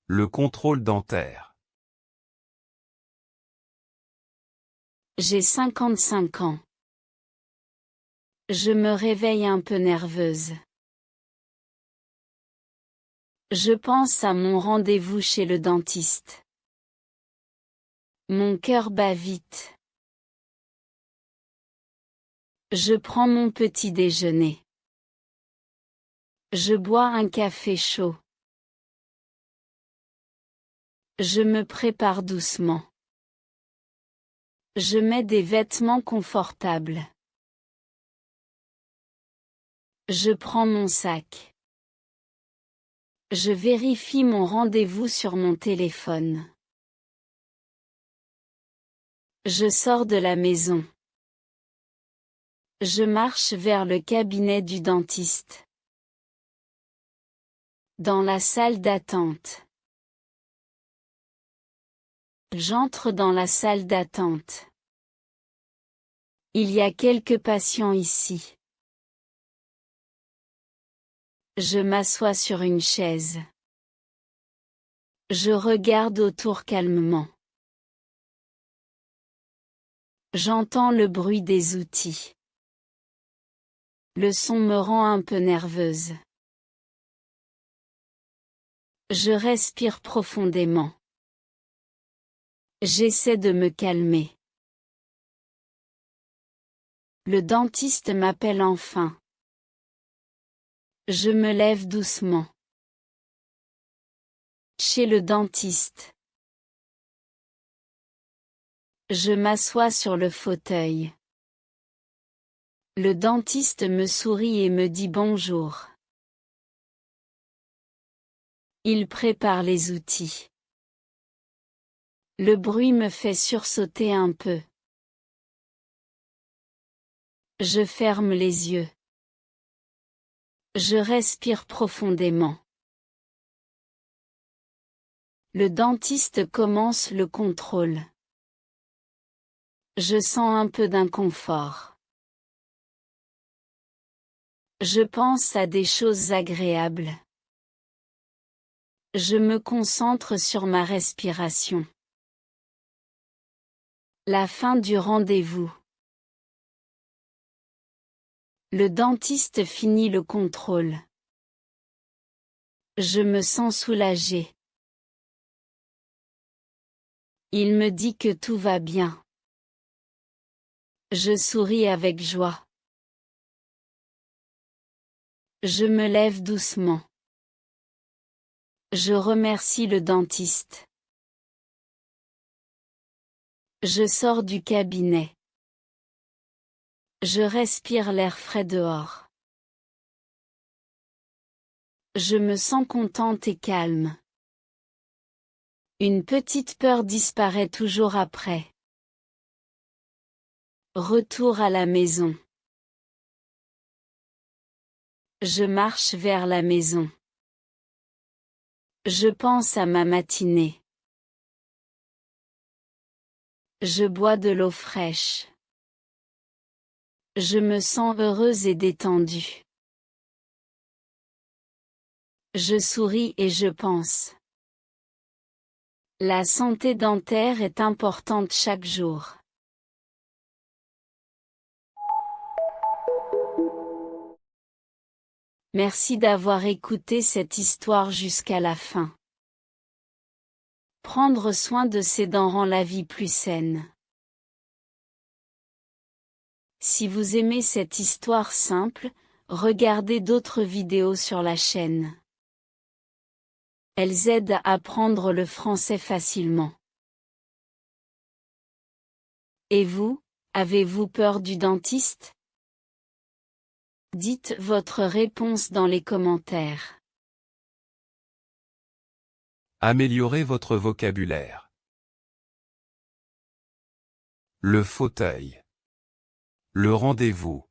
Le contrôle dentaire. J'ai 55 ans. Je me réveille un peu nerveuse. Je pense à mon rendez-vous chez le dentiste. Mon cœur bat vite. Je prends mon petit déjeuner. Je bois un café chaud. Je me prépare doucement. Je mets des vêtements confortables. Je prends mon sac. Je vérifie mon rendez-vous sur mon téléphone. Je sors de la maison. Je marche vers le cabinet du dentiste. Dans la salle d'attente. J'entre dans la salle d'attente. Il y a quelques patients ici. Je m'assois sur une chaise. Je regarde autour calmement. J'entends le bruit des outils. Le son me rend un peu nerveuse. Je respire profondément. J'essaie de me calmer. Le dentiste m'appelle enfin. Je me lève doucement. Chez le dentiste. Je m'assois sur le fauteuil. Le dentiste me sourit et me dit bonjour. Il prépare les outils. Le bruit me fait sursauter un peu. Je ferme les yeux. Je respire profondément. Le dentiste commence le contrôle. Je sens un peu d'inconfort. Je pense à des choses agréables. Je me concentre sur ma respiration. La fin du rendez-vous. Le dentiste finit le contrôle. Je me sens soulagée. Il me dit que tout va bien. Je souris avec joie. Je me lève doucement. Je remercie le dentiste. Je sors du cabinet. Je respire l'air frais dehors. Je me sens contente et calme. Une petite peur disparaît toujours après. Retour à la maison. Je marche vers la maison. Je pense à ma matinée. Je bois de l'eau fraîche. Je me sens heureuse et détendue. Je souris et je pense. La santé dentaire est importante chaque jour. Merci d'avoir écouté cette histoire jusqu'à la fin. Prendre soin de ses dents rend la vie plus saine. Si vous aimez cette histoire simple, regardez d'autres vidéos sur la chaîne. Elles aident à apprendre le français facilement. Et vous, avez-vous peur du dentiste? Dites votre réponse dans les commentaires. Améliorez votre vocabulaire. Le fauteuil. Le rendez-vous.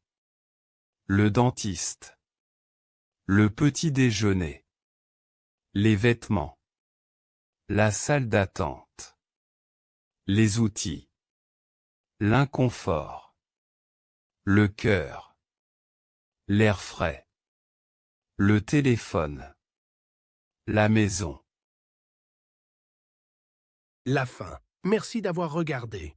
Le dentiste. Le petit déjeuner. Les vêtements. La salle d'attente. Les outils. L'inconfort. Le cœur. L'air frais. Le téléphone. La maison. La fin. Merci d'avoir regardé.